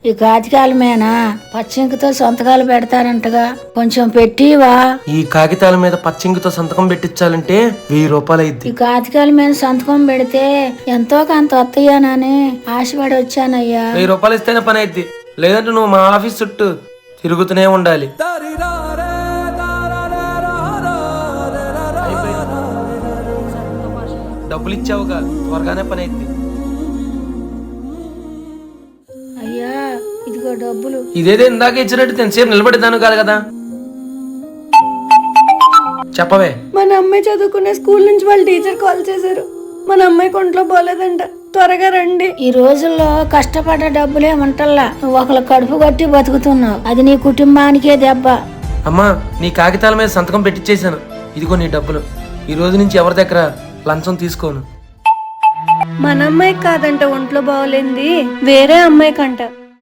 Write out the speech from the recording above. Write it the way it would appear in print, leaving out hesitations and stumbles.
ఈ కాగితాల మీద పచ్చింకతో సంతకాలు పెడతారంటగా, కొంచెం పెట్టివా? ఈ కాగితాల మీద పచ్చింకితో సంతకం పెట్టించాలంటే 1000 రూపాయలు అయింది. ఈ కాగితాల మీద సంతకం పెడితే ఎంతో కొంత వస్తాయనని ఆశపడి వచ్చానయ్యా. 1000 రూపాయలు ఇస్తేనే పని అయింది, లేదంటే నువ్వు మా ఆఫీస్ చుట్టూ తిరుగుతూనే ఉండాలి. డబ్బులు ఇచ్చావుగా, త్వరగానే పని అయింది. అయ్యా ఇదిగో డబ్బులు. ఇదేదో ఇందాక ఇచ్చినట్టు ఎంతసేపు నిలబడిద్దాను కాదు కదా. చెప్పవే. మన అమ్మాయి చదువుకునే స్కూల్ నుంచి వాళ్ళ టీచర్ కాల్ చేశారు. మన అమ్మాయి ఒంట్లో పోలేదంట, త్వరగా రండి. ఈ రోజుల్లో కష్టపడ్డ డబ్బులే ఉంటల్లా, నువ్వు ఒకళ్ళ కడుపు కొట్టి బతుకుతున్నావు, అది నీ కుటుంబానికే దెబ్బ. అమ్మా, నీ కాగితాల మీద సంతకం పెట్టించేశాను, ఇదిగో నీ డబ్బులు. ఈ రోజు నుంచి ఎవరి దగ్గర లంచం తీసుకోను. మన అమ్మాయికి కాదంట ఒంట్లో బాగోలేంది, వేరే అమ్మాయికంట.